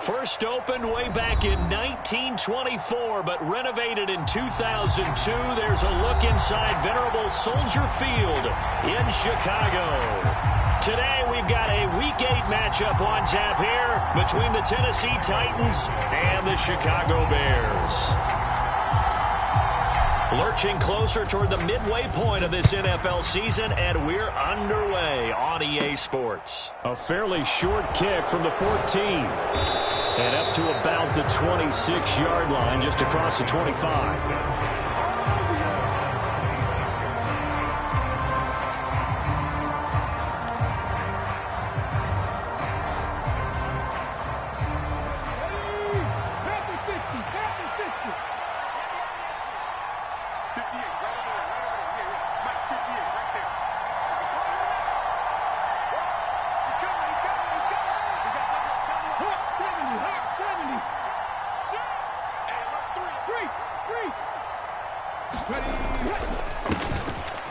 First opened way back in 1924, but renovated in 2002. There's a look inside venerable Soldier Field in Chicago. Today we've got a Week 8 matchup on tap here between the Tennessee Titans and the Chicago Bears. Lurching closer toward the midway point of this NFL season, and we're underway on EA Sports. A fairly short kick from the 14. And up to about the 26-yard line, just across the 25.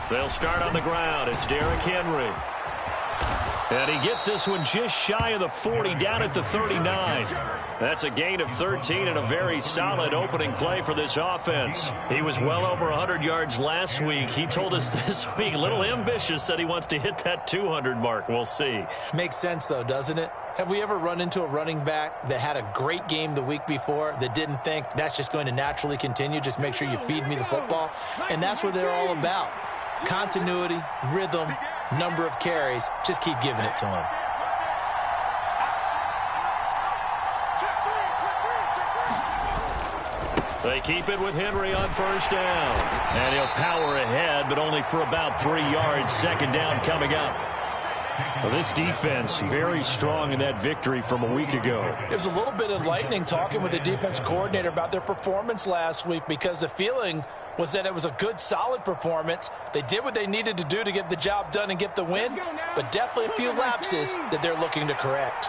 They'll start on the ground. It's Derrick Henry. And he gets this one just shy of the 40, down at the 39. That's a gain of 13 and a very solid opening play for this offense. He was well over 100 yards last week. He told us this week, a little ambitious, said he wants to hit that 200 mark. We'll see. Makes sense, though, doesn't it? Have we ever run into a running back that had a great game the week before that didn't think that's just going to naturally continue? Just make sure you feed me the football. And that's what they're all about. Continuity, rhythm, number of carries. Just keep giving it to him. They keep it with Henry on first down. And he'll power ahead, but only for about 3 yards. Second down coming up. Well, this defense very strong in that victory from a week ago. It was a little bit enlightening talking with the defense coordinator about their performance last week, because the feeling was that it was a good, solid performance. They did what they needed to do to get the job done and get the win, but definitely a few lapses that they're looking to correct.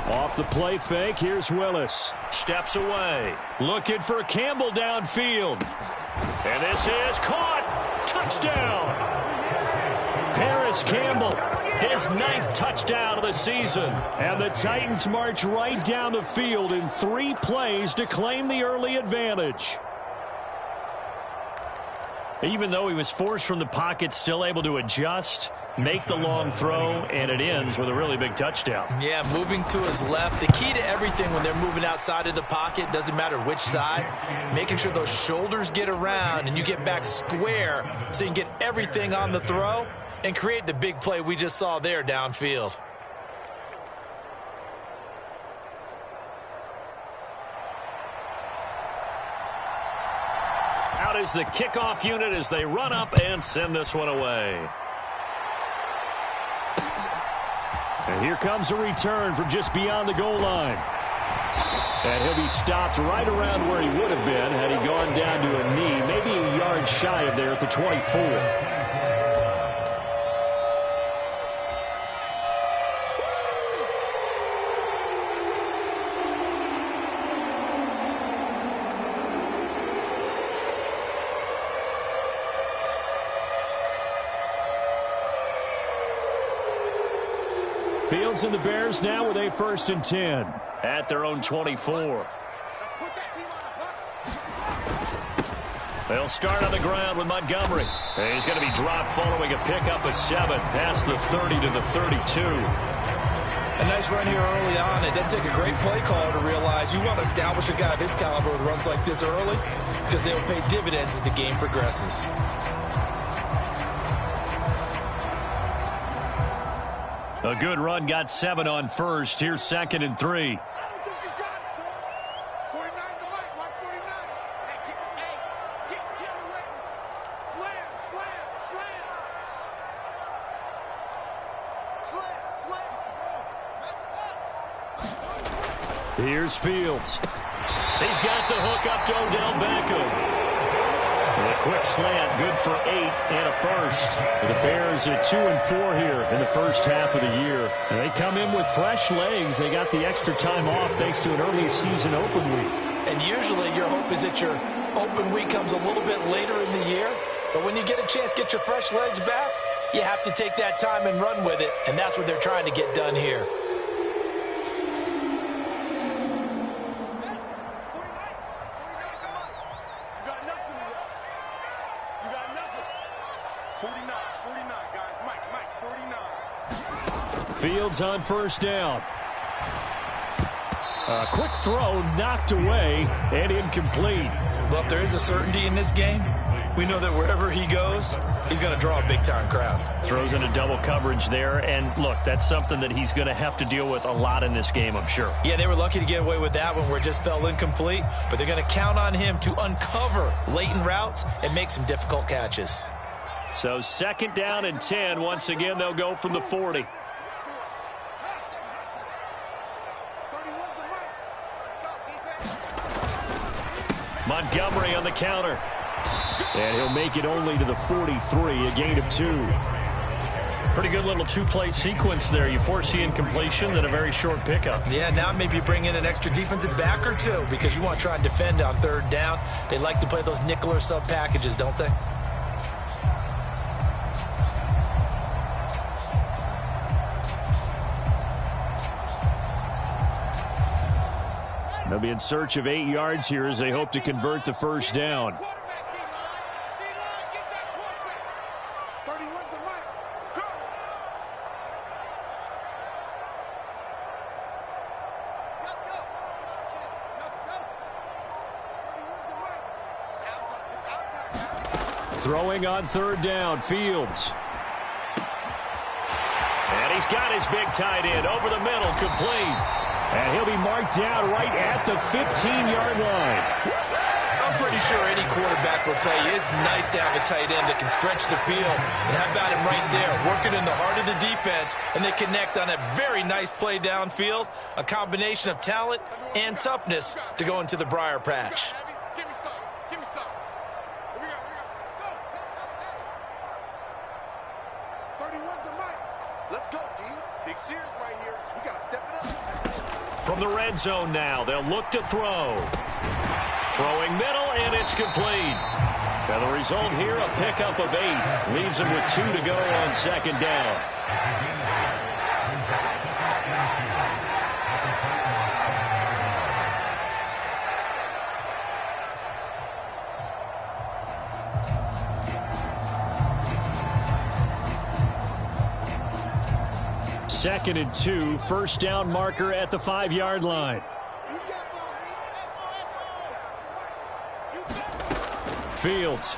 Off the play fake, here's Willis. Steps away, looking for Campbell downfield. And this is caught. Touchdown. Paris Campbell, his 9th touchdown of the season. And the Titans march right down the field in 3 plays to claim the early advantage. Even though he was forced from the pocket, still able to adjust, make the long throw, and it ends with a really big touchdown. Yeah, moving to his left. The key to everything when they're moving outside of the pocket, doesn't matter which side, making sure those shoulders get around and you get back square so you can get everything on the throw and create the big play we just saw there downfield. Out is the kickoff unit as they run up and send this one away. And here comes a return from just beyond the goal line. And he'll be stopped right around where he would have been had he gone down to a knee, maybe a yard shy of there at the 24. Fields and the Bears now with a 1st and 10 at their own 24. They'll start on the ground with Montgomery. And he's going to be dropped following a pickup of 7 past the 30 to the 32. A nice run here early on. It doesn't take a great play caller to realize you want to establish a guy of his caliber with runs like this early, because they will pay dividends as the game progresses. A good run, got 7 on first. Here's 2nd and 3. Here's Fields. He's got the hook up to Odell Beckham. And a quick slant, good for 8 and a first. The Bears at 2 and 4 here in the first half of the year. And they come in with fresh legs. They got the extra time off thanks to an early season open week. And usually your hope is that your open week comes a little bit later in the year. But when you get a chance to get your fresh legs back, you have to take that time and run with it, and that's what they're trying to get done here. Fields on first down. A quick throw knocked away and incomplete. Look, there is a certainty in this game. We know that wherever he goes, he's going to draw a big-time crowd. Throws into double coverage there, and look, that's something that he's going to have to deal with a lot in this game, I'm sure. Yeah, they were lucky to get away with that one where it just fell incomplete, but they're going to count on him to uncover latent routes and make some difficult catches. So 2nd down and 10. Once again, they'll go from the 40. Montgomery on the counter. And he'll make it only to the 43, a gain of 2. Pretty good little two-play sequence there. You force the incompletion, then a very short pickup. Yeah, now maybe bring in an extra defensive back or two because you want to try and defend on 3rd down. They like to play those nickel or sub packages, don't they? They'll be in search of 8 yards here as they hope to convert the first down. Throwing on 3rd down, Fields. And he's got his big tight end over the middle, complete. And he'll be marked down right at the 15-yard line. I'm pretty sure any quarterback will tell you it's nice to have a tight end that can stretch the field. And how about him right there, working in the heart of the defense, and they connect on a very nice play downfield, a combination of talent and toughness to go into the briar patch. Give me some. Give me some. Here we go. Go. 31's the mic. Let's go, D. Big Sears right here. We got to step it up. From the red zone now, they'll look to throw. Throwing middle, and it's complete. Now the result here, a pickup of 8. Leaves them with 2 to go on 2nd down. Second and 2, first down marker at the 5-yard line. Fields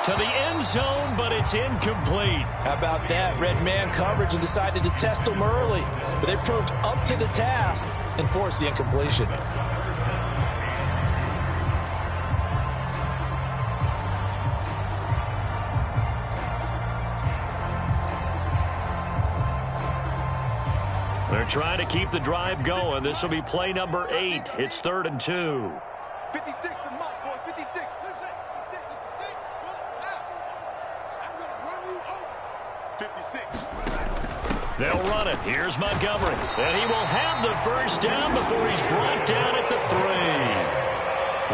to the end zone, but it's incomplete. How about that? Red man coverage and decided to test them early. But they proved up to the task and forced the incompletion. They're trying to keep the drive going. This will be play number 8. It's 3rd and 2. 56, the most, boys. 56. 56. I'm going to run you over. 56. They'll run it. Here's Montgomery. And he will have the first down before he's brought down at the 3.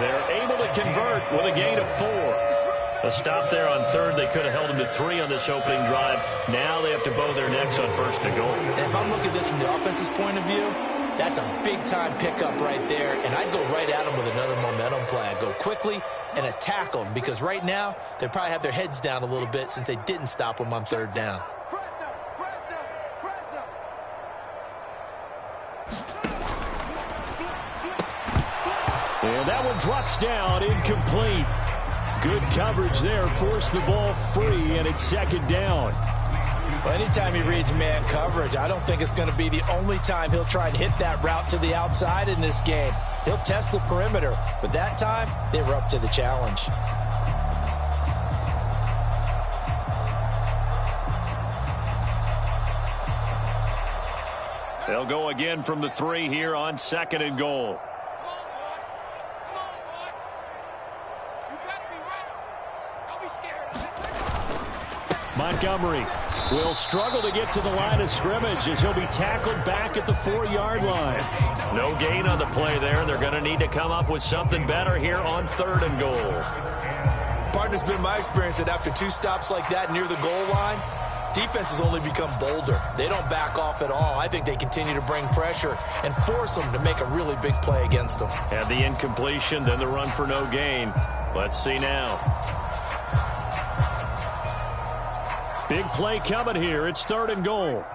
They're able to convert with a gain of 4. A stop there on 3rd. They could have held him to 3 on this opening drive. Now they have to bow their necks on 1st and goal. And if I'm looking at this from the offense's point of view, that's a big-time pickup right there, and I'd go right at him with another momentum play. I'd go quickly and attack them because right now they probably have their heads down a little bit since they didn't stop them on 3rd down. And that one drops down, incomplete. Good coverage there, forced the ball free, and it's 2nd down. Well, anytime he reads man coverage, I don't think it's going to be the only time he'll try and hit that route to the outside in this game. He'll test the perimeter, but that time, they were up to the challenge. They'll go again from the 3 here on 2nd and goal. Montgomery will struggle to get to the line of scrimmage as he'll be tackled back at the 4-yard line. No gain on the play there. They're going to need to come up with something better here on 3rd and goal. Partner, it's been my experience that after 2 stops like that near the goal line, defense has only become bolder. They don't back off at all. I think they continue to bring pressure and force them to make a really big play against them. Had the incompletion, then the run for no gain. Let's see now. Big play coming here. It's 3rd and goal.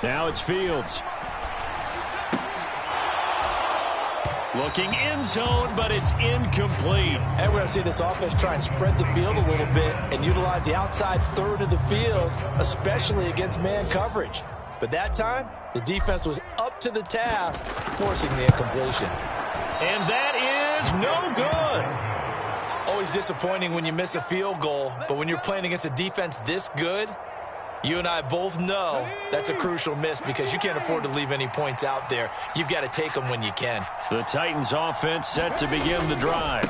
Now it's Fields. Looking end zone, but it's incomplete. And we're going to see this offense try and spread the field a little bit and utilize the outside third of the field, especially against man coverage. But that time, the defense was up to the task, forcing the incompletion. And that is no good. Always disappointing when you miss a field goal, but when you're playing against a defense this good, you and I both know that's a crucial miss because you can't afford to leave any points out there. You've got to take them when you can. The Titans offense set to begin the drive.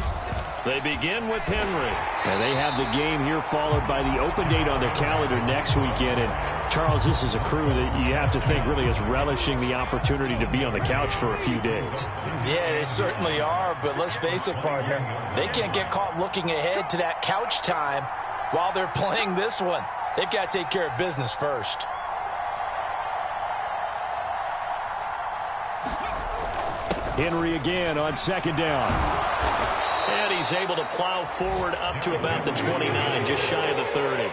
They begin with Henry. And they have the game here followed by the open date on their calendar next weekend. And Charles, this is a crew that you have to think really is relishing the opportunity to be on the couch for a few days. Yeah, they certainly are, but let's face it, partner. They can't get caught looking ahead to that couch time while they're playing this one. They've got to take care of business first. Henry again on 2nd down. And he's able to plow forward up to about the 29, just shy of the 30.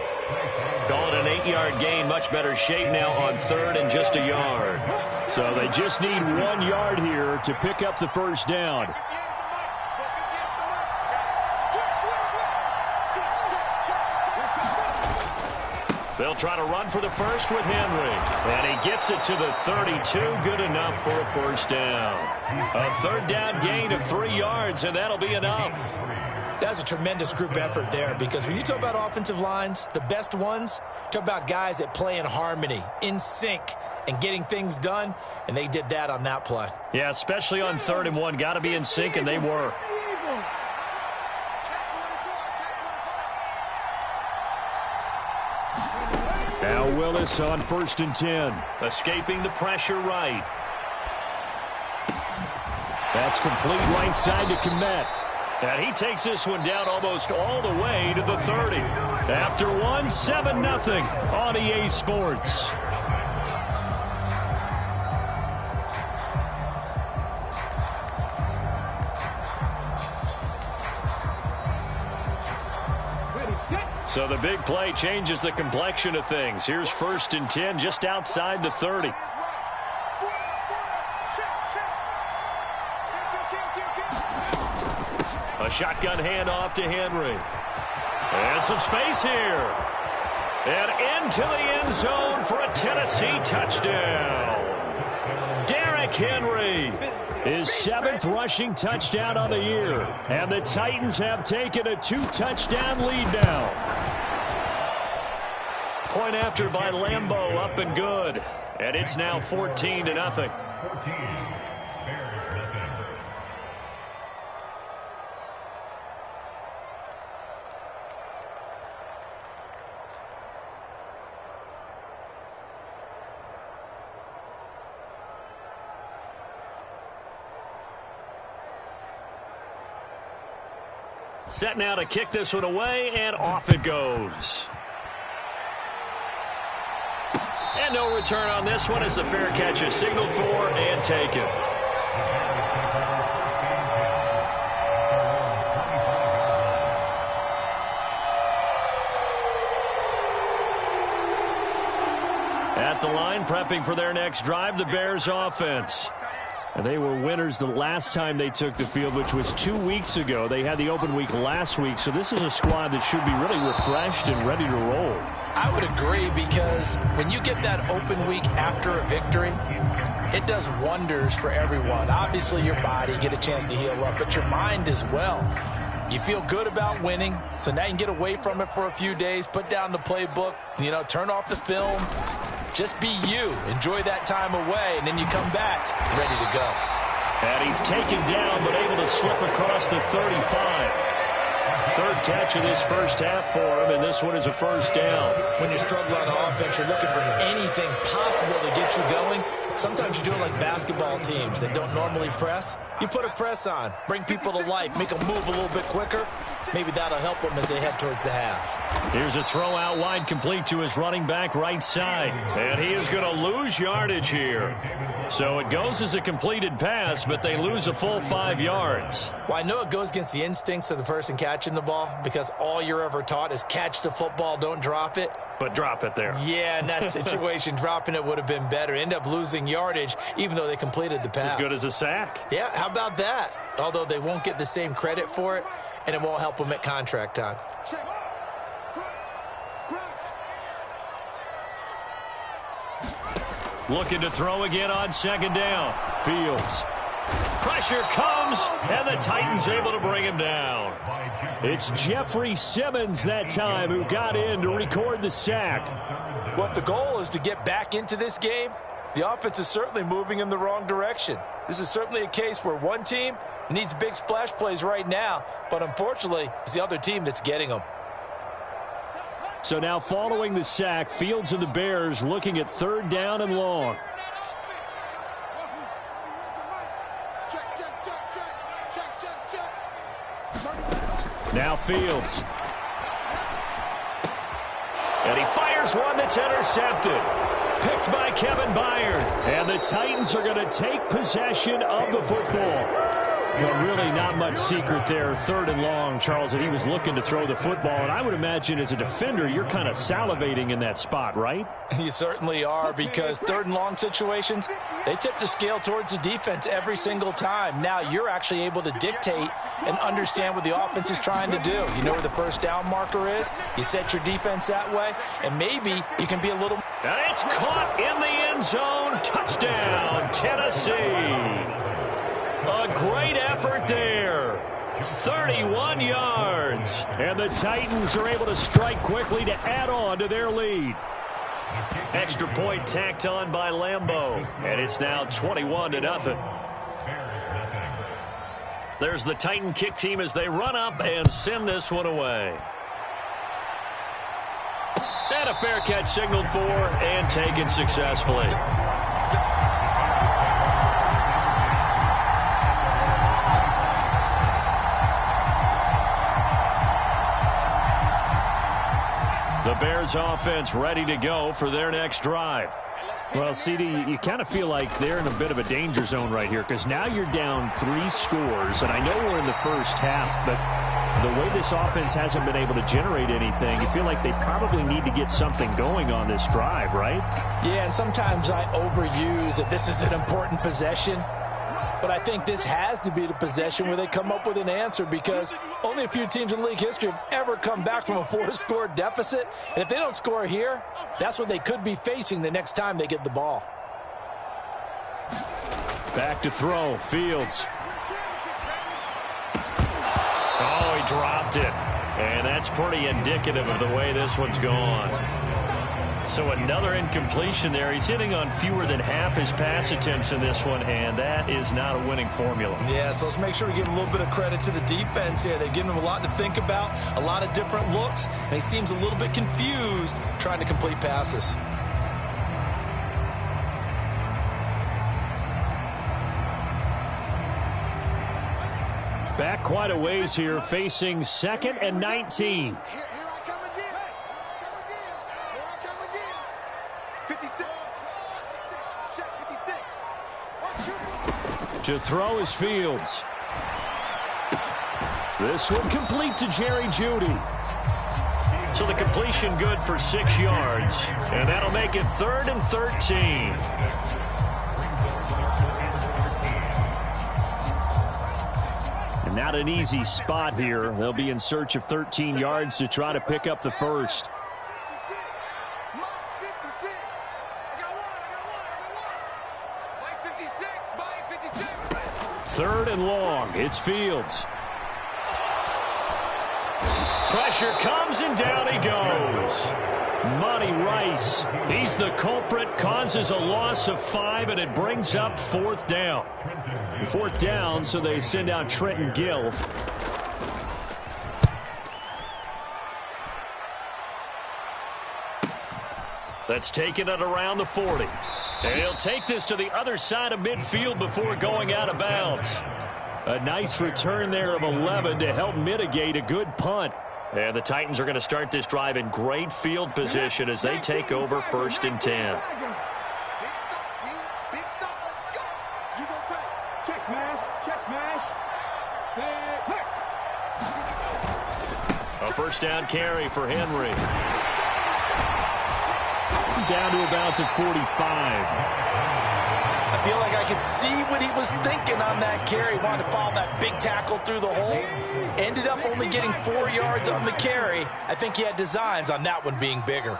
Call it an 8-yard gain, much better shape now on 3rd and just a yard. So they just need 1 yard here to pick up the first down. They'll try to run for the first with Henry. And he gets it to the 32. Good enough for a first down. A 3rd down gain of 3 yards, and that'll be enough. That's a tremendous group effort there because when you talk about offensive lines, the best ones, talk about guys that play in harmony, in sync, and getting things done, and they did that on that play. Yeah, especially on 3rd and 1. Got to be in sync, and they were. Now Willis on 1st and 10. Escaping the pressure right. That's complete right side to Kmet. And he takes this one down almost all the way to the 30. After 7-0 on EA Sports. So the big play changes the complexion of things. Here's 1st and 10 just outside the 30. A shotgun handoff to Henry. And some space here. And into the end zone for a Tennessee touchdown. Derrick Henry. His 7th rushing touchdown on the year. And the Titans have taken a 2-touchdown lead now. Point after by Lambeau, up and good. And it's now 14-0. Set now to kick this one away, and off it goes. And no return on this one as the fair catch is signaled for and taken. At the line, prepping for their next drive, the Bears offense. And they were winners the last time they took the field, which was 2 weeks ago. They had the open week last week, so this is a squad that should be really refreshed and ready to roll. I would agree because when you get that open week after a victory, it does wonders for everyone. Obviously, your body, get a chance to heal up, but your mind as well. You feel good about winning, so now you can get away from it for a few days, put down the playbook, turn off the film. Just be you. Enjoy that time away, and then you come back ready to go. And he's taken down, but able to slip across the 35. Third catch of this first half for him, and this one is a first down. When you're struggling on offense, you're looking for anything possible to get you going. Sometimes you do it like basketball teams that don't normally press. You put a press on, bring people to life, make them move a little bit quicker. Maybe that'll help them as they head towards the half. Here's a throw out wide, complete to his running back right side. And he is going to lose yardage here. So it goes as a completed pass, but they lose a full 5 yards. Well, I know it goes against the instincts of the person catching the ball because all you're ever taught is catch the football, don't drop it. But drop it there. Yeah, in that situation, dropping it would have been better. End up losing yardage, even though they completed the pass. As good as a sack. Yeah, how about that? Although they won't get the same credit for it, and it won't help them at contract time. Looking to throw again on second down. Fields. Pressure comes, and the Titans able to bring him down. It's Jeffrey Simmons that time who got in to record the sack. Well, if the goal is to get back into this game, the offense is certainly moving in the wrong direction. This is certainly a case where one team needs big splash plays right now, but unfortunately, it's the other team that's getting them. So now following the sack, Fields and the Bears looking at third down and long. Now Fields. And he fires one that's intercepted. Picked by Kevin Byard. And the Titans are going to take possession of the football. Well, really not much secret there. Third and long, Charles, and he was looking to throw the football. And I would imagine as a defender, you're kind of salivating in that spot, right? You certainly are, because third and long situations, they tip the scale towards the defense every single time. Now you're actually able to dictate and understand what the offense is trying to do. You know where the first down marker is. You set your defense that way, and maybe you can be a little... And it's caught in the end zone. Touchdown, Tennessee. A great effort there. 31 yards. And the Titans are able to strike quickly to add on to their lead. Extra point tacked on by Lambeau. And it's now 21-0. There's the Titan kick team as they run up and send this one away. And a fair catch signaled for and taken successfully. The Bears offense ready to go for their next drive. Well, CD, you kind of feel like they're in a bit of a danger zone right here because now you're down 3 scores, and I know we're in the first half, but the way this offense hasn't been able to generate anything, you feel like they probably need to get something going on this drive, right? Yeah, and sometimes I overuse that this is an important possession. But I think this has to be the possession where they come up with an answer, because only a few teams in league history have ever come back from a 4-score deficit. And if they don't score here, that's what they could be facing the next time they get the ball. Back to throw. Fields. Oh, he dropped it. And that's pretty indicative of the way this one's gone. So another incompletion there. He's hitting on fewer than half his pass attempts in this one, and that is not a winning formula. Yeah, so let's make sure we give a little bit of credit to the defense here. They've given him a lot to think about, a lot of different looks, and he seems a little bit confused trying to complete passes. Back quite a ways here, facing 2nd and 19. To throw is Fields. This one complete to Jerry Jeudy. So the completion good for 6 yards. And that'll make it 3rd and 13. And not an easy spot here. They'll be in search of 13 yards to try to pick up the first. Third and long. It's Fields. Pressure comes and down he goes. Monty Rice. He's the culprit. Causes a loss of 5, and it brings up 4th down. 4th down, so they send out Trenton Gill. That's taken it around the 40. And he'll take this to the other side of midfield before going out of bounds. A nice return there of 11 to help mitigate a good punt. And the Titans are going to start this drive in great field position as they take over 1st and 10. A first down carry for Henry. Down to about the 45. I feel like I could see what he was thinking on that carry. Wanted to follow that big tackle through the hole. Ended up only getting 4 yards on the carry. I think he had designs on that one being bigger.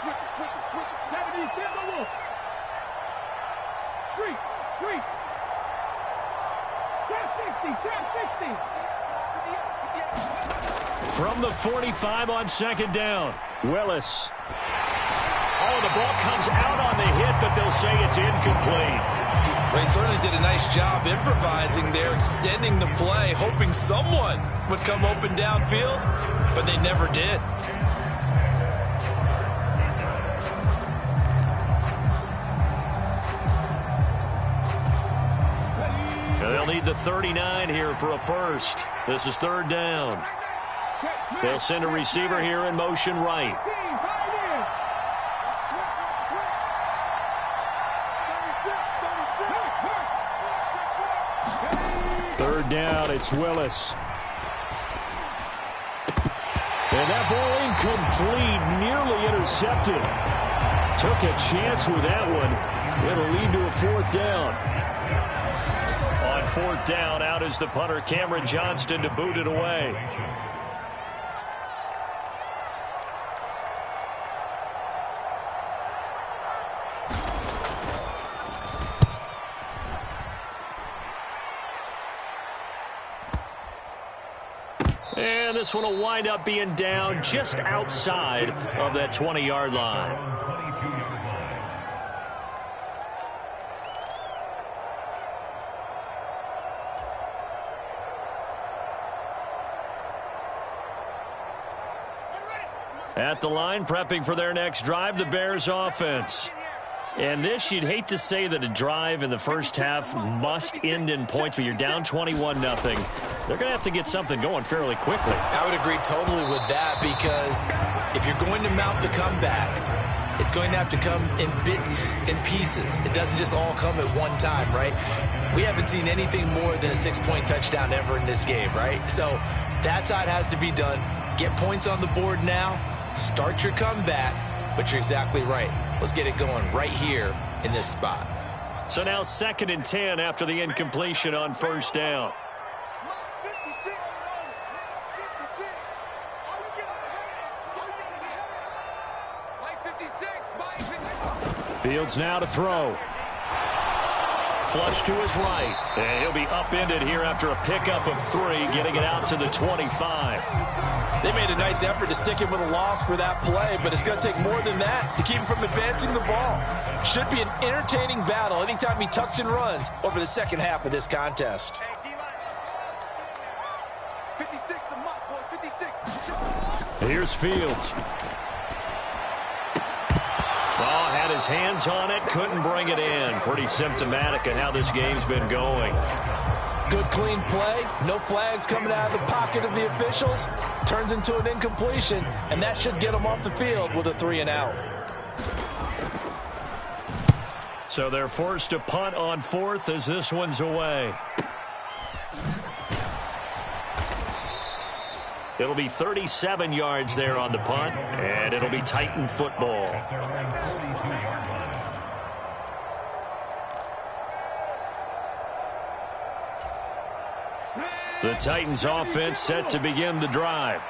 Switch it. Trap 60. From the 45 on 2nd down, Willis. Oh, the ball comes out on the hit, but they'll say it's incomplete. Well, he certainly did a nice job improvising there, extending the play, hoping someone would come open downfield, but they never did. They'll need the 39 here for a first. This is 3rd down. They'll send a receiver here in motion right. 3rd down, it's Willis. And that ball incomplete, nearly intercepted. Took a chance with that one. It'll lead to a 4th down. On 4th down, out is the punter, Cameron Johnston, to boot it away. And this one will wind up being down just outside of that 20-yard line. At the line, prepping for their next drive, the Bears offense. And this, you'd hate to say that a drive in the first half must end in points, but you're down 21-0. They're going to have to get something going fairly quickly. I would agree totally with that, because if you're going to mount the comeback, it's going to have to come in bits and pieces. It doesn't just all come at one time, right? We haven't seen anything more than a 6-point touchdown ever in this game, right? So that's how it has to be done. Get points on the board now. Start your comeback, but you're exactly right. Let's get it going right here in this spot. So now 2nd and 10 after the incompletion on 1st down. Fields now to throw. Flush to his right. And he'll be upended here after a pickup of 3, getting it out to the 25. They made a nice effort to stick him with a loss for that play, but it's going to take more than that to keep him from advancing the ball. Should be an entertaining battle anytime he tucks and runs over the second half of this contest. 56, the mark, boys, 56. Here's Fields. Oh, had his hands on it, couldn't bring it in. Pretty symptomatic of how this game's been going. Good clean play, no flags coming out of the pocket of the officials. Turns into an incompletion, and that should get him off the field with a 3-and-out. So they're forced to punt on 4th as this one's away. It'll be 37 yards there on the punt, and it'll be Titan football. The Titans offense set to begin the drive.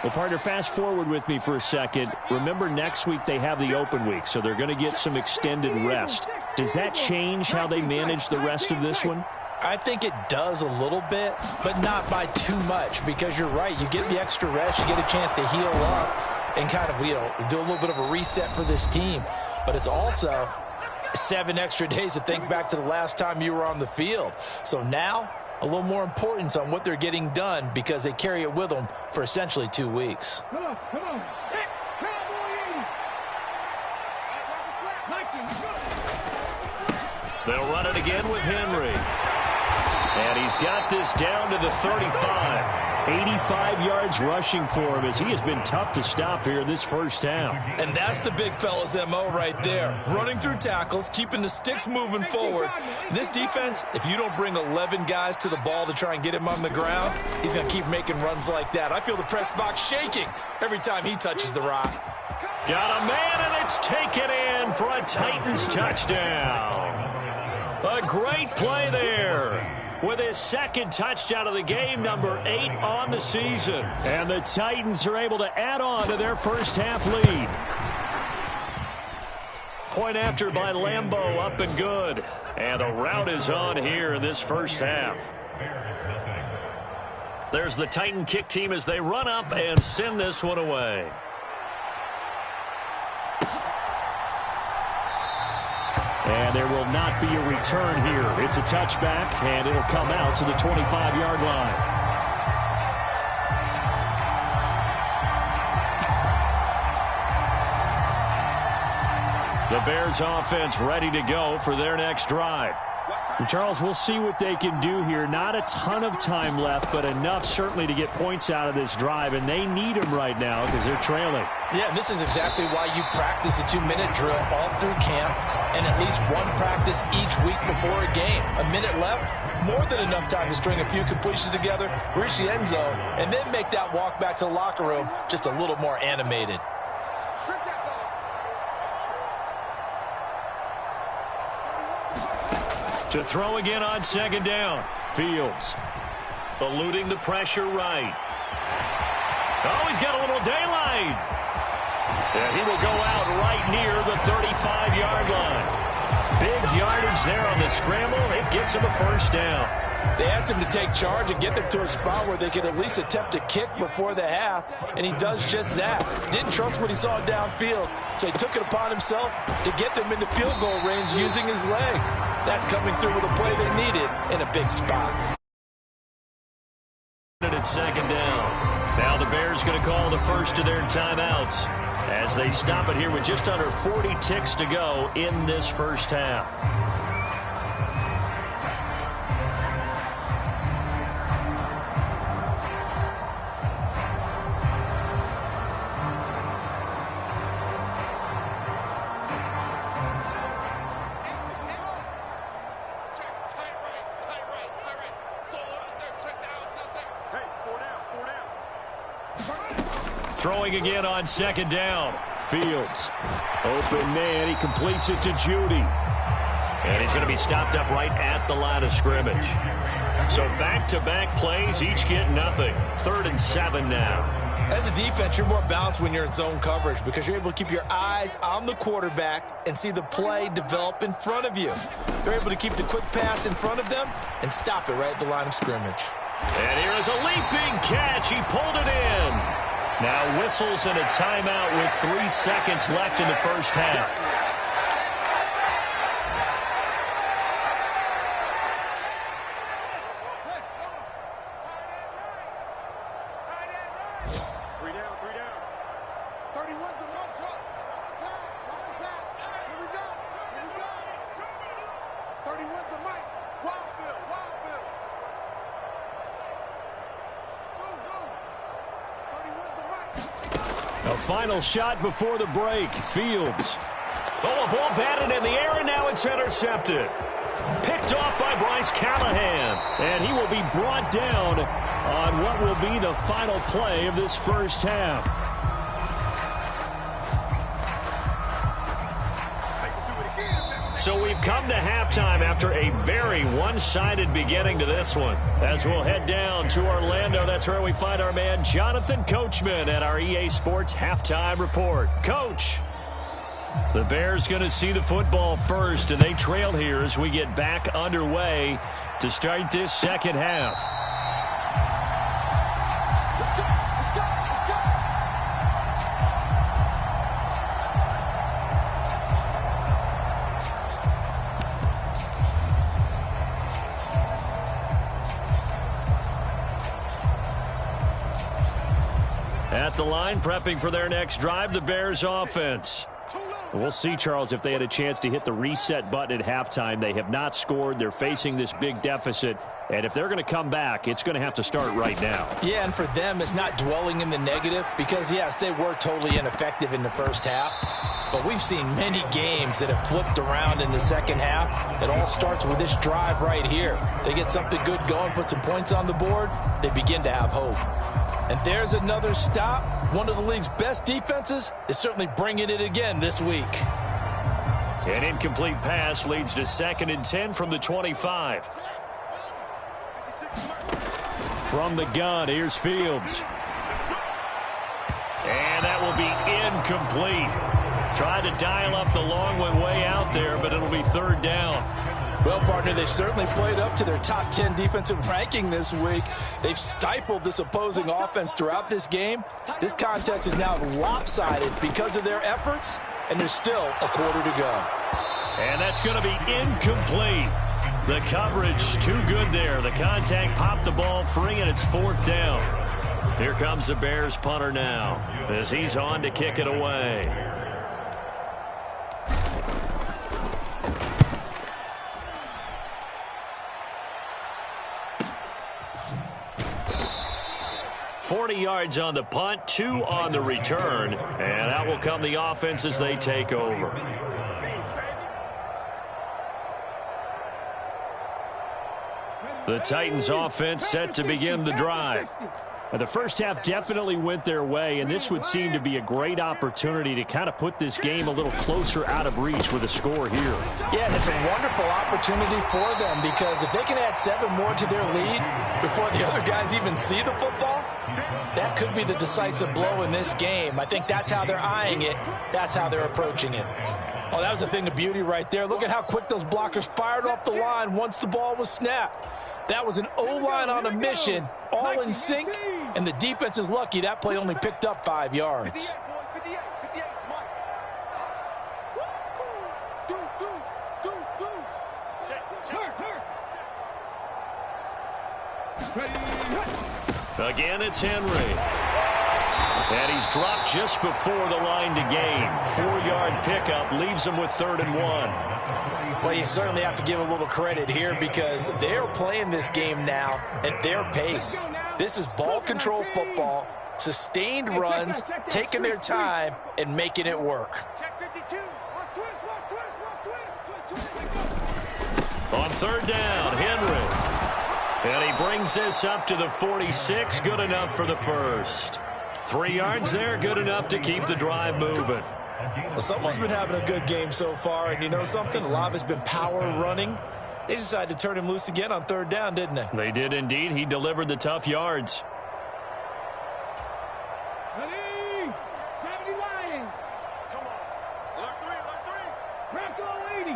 Well, partner, fast forward with me for a second. Remember, next week they have the open week, so they're going to get some extended rest. Does that change how they manage the rest of this one? I think it does a little bit, but not by too much, because you're right. You get the extra rest, you get a chance to heal up and kind of, do a little bit of a reset for this team. But it's also 7 extra days to think back to the last time you were on the field. So now a little more importance on what they're getting done because they carry it with them for essentially 2 weeks. Come on. Hit, Cowboys! They'll run it again with Henry. And he's got this down to the 35. 85 yards rushing for him as he has been tough to stop here in this first half. And that's the big fella's MO right there. Running through tackles, keeping the sticks moving forward. This defense, if you don't bring 11 guys to the ball to try and get him on the ground, he's going to keep making runs like that. I feel the press box shaking every time he touches the rock. Got a man, and it's taken in for a Titans touchdown. A great play there. With his second touchdown of the game, number 8 on the season. And the Titans are able to add on to their first half lead. Point after by Lambeau, up and good. And the rout is on here in this first half. There's the Titan kick team as they run up and send this one away. And there will not be a return here. It's a touchback, and it'll come out to the 25-yard line. The Bears offense ready to go for their next drive. Charles, we'll see what they can do here. Not a ton of time left, but enough certainly to get points out of this drive, and they need them right now because they're trailing. Yeah, and this is exactly why you practice a 2-minute drill all through camp and at least one practice each week before a game. A minute left, more than enough time to string a few completions together, reach the end zone, and then make that walk back to the locker room just a little more animated. To throw again on second down. Fields eluding the pressure right. Oh, he's got a little daylight. And he will go out right near the 35-yard line. Big yardage there on the scramble. It gets him a first down. They asked him to take charge and get them to a spot where they could at least attempt to kick before the half, and he does just that. Didn't trust what he saw downfield, so he took it upon himself to get them into field goal range using his legs. That's coming through with a play they needed in a big spot. At second down. Now the Bears going to call the first of their timeouts as they stop it here with just under 40 ticks to go in this first half. Throwing again on second down. Fields. Open man. He completes it to Judy. And he's going to be stopped up right at the line of scrimmage. So back-to-back plays, each get nothing. 3rd and 7 now. As a defense, you're more balanced when you're in zone coverage because you're able to keep your eyes on the quarterback and see the play develop in front of you. You're able to keep the quick pass in front of them and stop it right at the line of scrimmage. And here is a leaping catch. He pulled it in. Now whistles and a timeout with 3 seconds left in the first half. Three down. 31's the mark. Watch the pass. Here we go. 31's the mic. Wild Bill. Zoom. 31's the mic. A final shot before the break. Fields. Oh, a ball batted in the air, and now it's intercepted. Picked off by Bryce Callahan. And he will be brought down on what will be the final play of this first half. So we've come to halftime after a very one-sided beginning to this one. As we'll head down to Orlando, that's where we find our man Jonathan Coachman at our EA Sports Halftime Report. Coach, the Bears going to see the football first, and they trail here as we get back underway to start this second half. the line, prepping for their next drive, the Bears offense. We'll see, Charles, if they had a chance to hit the reset button at halftime. They have not scored. They're facing this big deficit. And if they're going to come back, it's going to have to start right now. Yeah, and for them, it's not dwelling in the negative because, yes, they were totally ineffective in the first half. But we've seen many games that have flipped around in the second half. It all starts with this drive right here. They get something good going, put some points on the board, they begin to have hope. And there's another stop. One of the league's best defenses is certainly bringing it again this week. An incomplete pass leads to 2nd and 10 from the 25. From the gun, here's Fields. And that will be incomplete. Tried to dial up the long one way out there, but it'll be 3rd down. Well, partner, they've certainly played up to their top 10 defensive ranking this week. They've stifled this opposing offense throughout this game. This contest is now lopsided because of their efforts, and there's still a quarter to go. And that's going to be incomplete. The coverage too good there. The contact popped the ball free, and it's 4th down. Here comes the Bears punter now as he's on to kick it away. $40 yards on the punt, 2 on the return, and out will come the offense as they take over. The Titans offense set to begin the drive. The first half definitely went their way, and this would seem to be a great opportunity to kind of put this game a little closer out of reach with a score here. Yeah, and it's a wonderful opportunity for them because if they can add 7 more to their lead before the other guys even see the football, that could be the decisive blow in this game. I think that's how they're eyeing it. That's how they're approaching it. Oh, that was a thing of beauty right there. Look at how quick those blockers fired off the line once the ball was snapped. That was an O-line on a mission, all in sync, and the defense is lucky that play only picked up 5 yards. Again, it's Henry. And he's dropped just before the line to gain. 4-yard pickup leaves him with 3rd and 1. Well, you certainly have to give a little credit here because they're playing this game now at their pace. This is ball control football, sustained runs, taking their time, and making it work. On 3rd down, Henry. And he brings this up to the 46, good enough for the first. 3 yards there, good enough to keep the drive moving. Well, someone's been having a good game so far, and you know something? A lot of it's been power running. They decided to turn him loose again on 3rd down, didn't they? They did indeed. He delivered the tough yards. Ready? 70 Lions. Come on. Alert 3, alert 3. Bronco 80.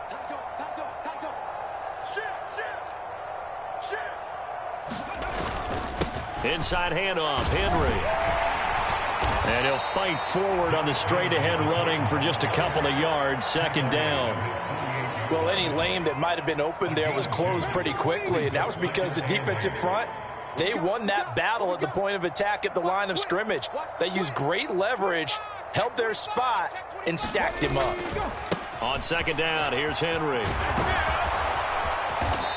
Tight off. Shift. Inside handoff, Henry. And he'll fight forward on the straight-ahead running for just a couple of yards, 2nd down. Well, any lane that might have been open there was closed pretty quickly, and that was because the defensive front, they won that battle at the point of attack at the line of scrimmage. They used great leverage, held their spot, and stacked him up. On 2nd down, here's Henry.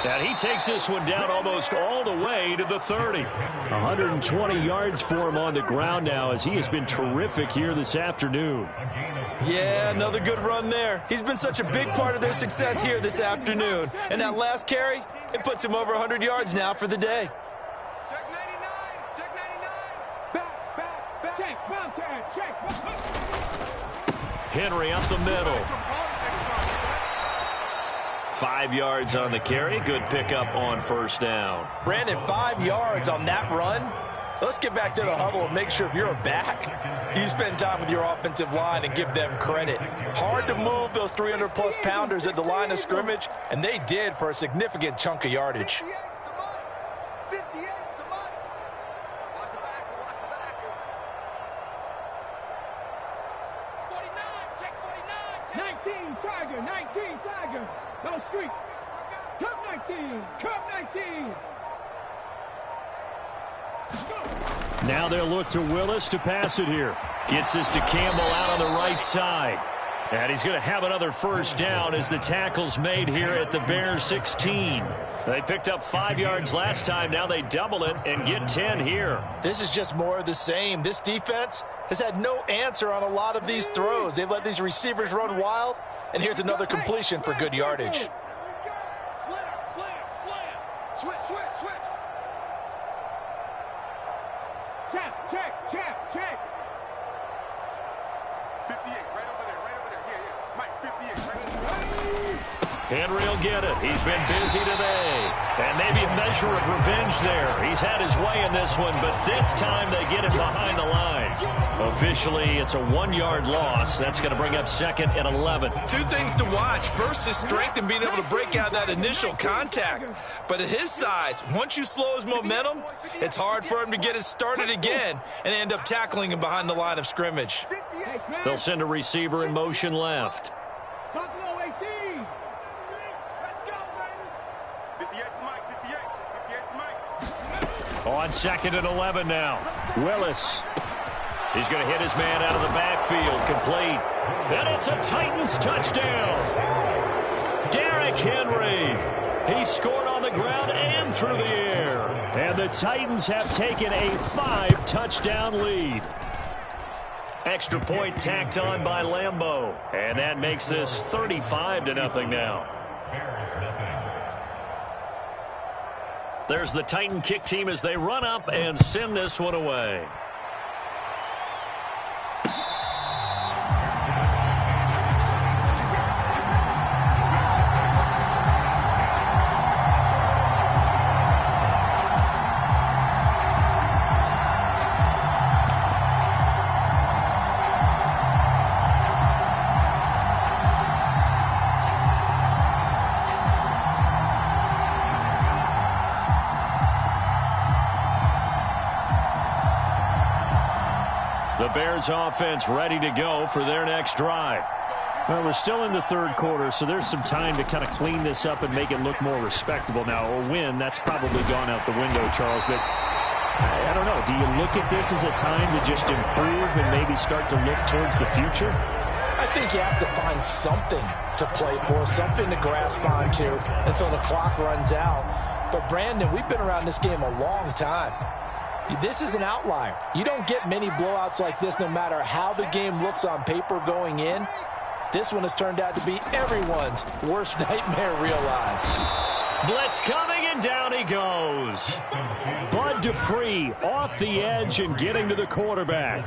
And he takes this one down almost all the way to the 30. 120 yards for him on the ground now as he has been terrific here this afternoon. Yeah, another good run there. He's been such a big part of their success here this afternoon. And that last carry, it puts him over 100 yards now for the day. Check 99. Check 99. Back. Check. Bobcat. Check. Henry up the middle. 5 yards on the carry. Good pickup on 1st down. Brandon, 5 yards on that run. Let's get back to the huddle and make sure if you're a back, you spend time with your offensive line and give them credit. Hard to move those 300-plus pounders at the line of scrimmage, and they did for a significant chunk of yardage. 58's the money. 58's the money. Watch the backer. Watch the backer. 49. Check 49. 19 Tiger. 19 Tiger. No street. Cup 19. Cup 19. Now they'll look to Willis to pass it here. Gets this to Campbell out on the right side. And he's going to have another first down as the tackle's made here at the Bears 16. They picked up 5 yards last time. Now they double it and get 10 here. This is just more of the same. This defense has had no answer on a lot of these throws. They've let these receivers run wild. And here's another completion for good yardage. Slam, slam, slam. Switch, switch, switch. Check. 58, right over there. Yeah. Mike, 58, right over there. Henry will get it. He's been busy today. And maybe a measure of revenge there. He's had his way in this one, but this time they get him behind the line. Officially, it's a 1-yard loss. That's going to bring up 2nd and 11. Two things to watch. First, his strength and being able to break out that initial contact. But at his size, once you slow his momentum, it's hard for him to get it started again and end up tackling him behind the line of scrimmage. They'll send a receiver in motion left. Buffalo 18. Let's go, baby. 58's Mike, 58's Mike. On 2nd and 11 now. Willis. He's going to hit his man out of the backfield. Complete. And it's a Titans touchdown. Derrick Henry. He scored on the ground and through the air. And the Titans have taken a 5-touchdown lead. Extra point tacked on by Lambeau. And that makes this 35-0 now. There's the Titan kick team as they run up and send this one away. The Bears offense ready to go for their next drive. Well, we're still in the third quarter, so there's some time to kind of clean this up and make it look more respectable. Now, a win, that's probably gone out the window, Charles, but I don't know. Do you look at this as a time to just improve and maybe start to look towards the future? I think you have to find something to play for, something to grasp onto until the clock runs out. But, Brandon, we've been around this game a long time. This is an outlier. You don't get many blowouts like this no matter how the game looks on paper going in. This one has turned out to be everyone's worst nightmare realized. Blitz coming, and down he goes. Bud Dupree off the edge and getting to the quarterback.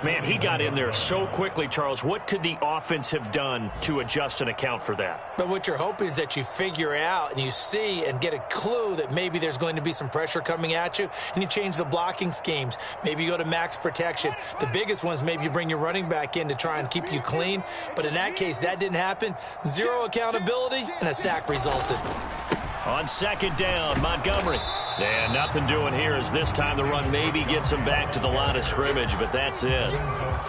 Man, he got in there so quickly, Charles. What could the offense have done to adjust and account for that? But what you're hoping is that you figure out and you see and get a clue that maybe there's going to be some pressure coming at you, and you change the blocking schemes. Maybe you go to max protection. The biggest one is maybe you bring your running back in to try and keep you clean. But in that case, that didn't happen. Zero accountability, and a sack resulted. On 2nd down, Montgomery. And nothing doing here as this time the run maybe gets them back to the line of scrimmage, but that's it.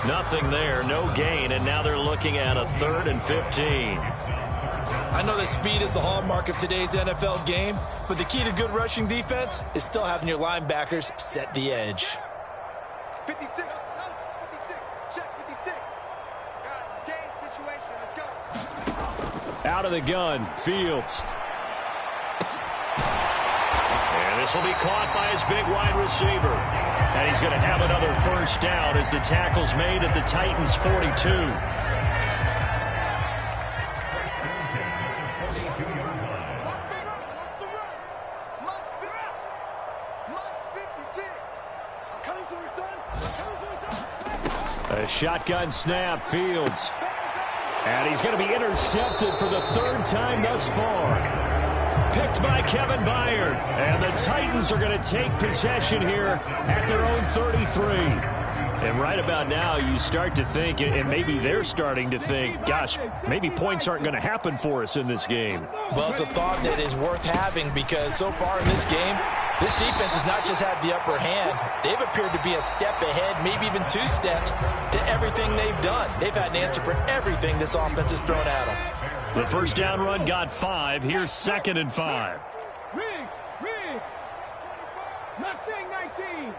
Nothing there, no gain, and now they're looking at a 3rd and 15. I know that speed is the hallmark of today's NFL game, but the key to good rushing defense is still having your linebackers set the edge. 56, check 56. Guys, it's game situation. Let's go. Out of the gun, Fields. And this will be caught by his big wide receiver. And he's going to have another first down as the tackle's made at the Titans' 42. A shotgun snap, Fields. And he's going to be intercepted for the 3rd time thus far. Picked by Kevin Byard. And the Titans are going to take possession here at their own 33. And right about now, you start to think, and maybe they're starting to think, gosh, maybe points aren't going to happen for us in this game. Well, it's a thought that is worth having because so far in this game, this defense has not just had the upper hand. They've appeared to be a step ahead, maybe even 2 steps to everything they've done. They've had an answer for everything this offense has thrown at them. The first down run got 5. Here's 2nd and 5. Riggs. Mustang 19.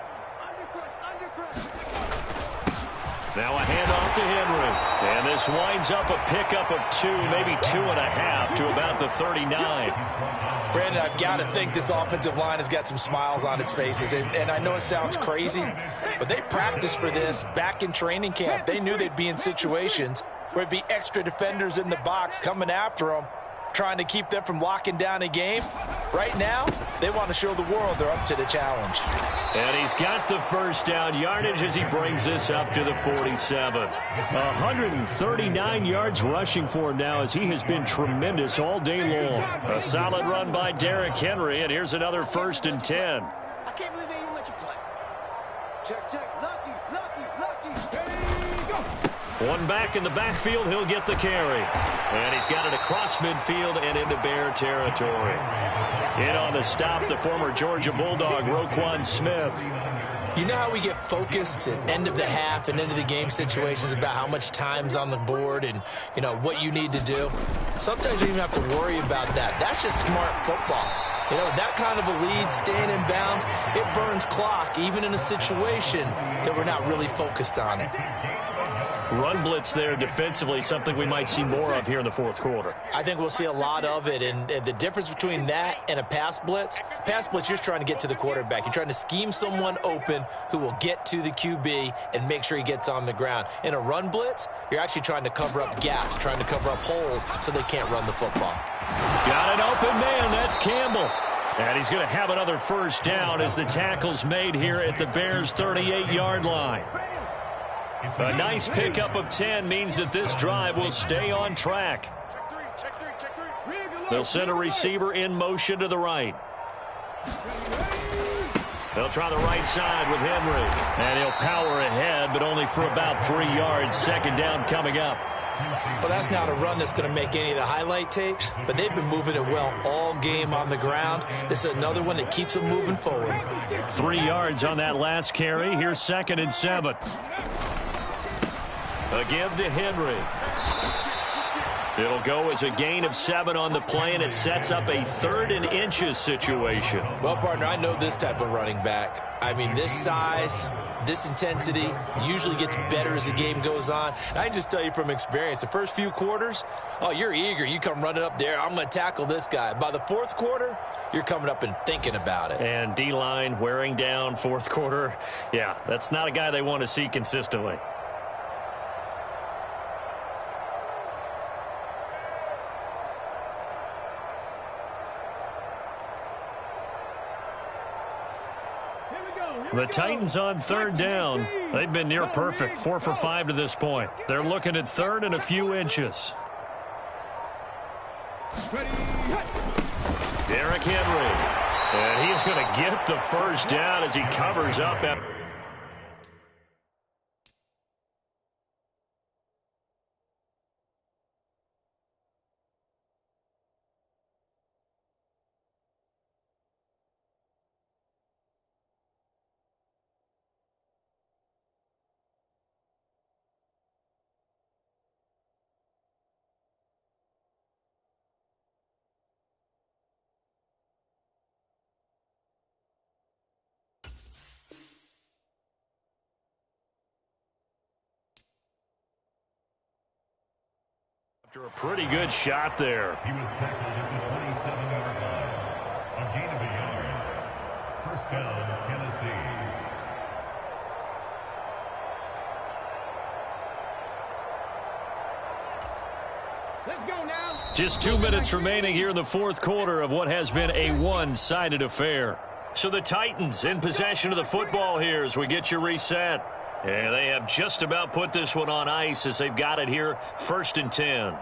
Now a handoff to Henry. And this winds up a pickup of 2, maybe 2.5 to about the 39. Brandon, I've got to think this offensive line has got some smiles on its faces. And I know it sounds crazy, but they practiced for this back in training camp. They knew they'd be in situations where it'd be extra defenders in the box coming after them, trying to keep them from locking down a game. Right now, they want to show the world they're up to the challenge. And he's got the first down yardage as he brings this up to the 47. 139 yards rushing for him now as he has been tremendous all day long. A solid run by Derrick Henry, and here's another 1st and 10. I can't believe they even let you play. Check, check. Lucky, lucky, lucky. There you go. One back in the backfield, he'll get the carry. And he's got it across midfield and into Bear territory. In on the stop, the former Georgia Bulldog, Roquan Smith. You know how we get focused at end of the half and into the game situations about how much time's on the board and, you know, what you need to do? Sometimes you don't even have to worry about that. That's just smart football. You know, that kind of a lead, staying in bounds, it burns clock, even in a situation that we're not really focused on it. Run blitz there defensively, something we might see more of here in the 4th quarter. I think we'll see a lot of it, and the difference between that and a pass blitz, you're just trying to get to the quarterback. You're trying to scheme someone open who will get to the QB and make sure he gets on the ground. In a run blitz, you're actually trying to cover up gaps, trying to cover up holes so they can't run the football. Got an open man, that's Campbell. And he's going to have another first down as the tackle's made here at the Bears' 38-yard line. A nice pickup of 10 means that this drive will stay on track. They'll send a receiver in motion to the right. They'll try the right side with Henry. And he'll power ahead, but only for about 3 yards. 2nd down coming up. Well, that's not a run that's going to make any of the highlight tapes, but they've been moving it well all game on the ground. This is another one that keeps them moving forward. 3 yards on that last carry. Here's 2nd and 7. A give to Henry. It'll go as a gain of 7 on the play, and it sets up a 3rd and inches situation. Well, partner, I know this type of running back. I mean, this size, this intensity usually gets better as the game goes on. And I can just tell you from experience, the first few quarters, oh, you're eager. You come running up there, I'm going to tackle this guy. By the 4th quarter, you're coming up and thinking about it. And D-line wearing down 4th quarter. Yeah, that's not a guy they want to see consistently. The Titans on 3rd down. They've been near perfect, 4 for 5 to this point. They're looking at 3rd and a few inches. Derrick Henry. And he's going to get the first down as he covers up. After a pretty good shot there. He was tackled at the 27-yard line. A gain of a yard. First down, Tennessee. Let's go now. Just 2 minutes remaining here in the 4th quarter of what has been a one-sided affair. So the Titans in possession of the football here as we get you reset. And they have just about put this one on ice as they've got it here 1st and 10.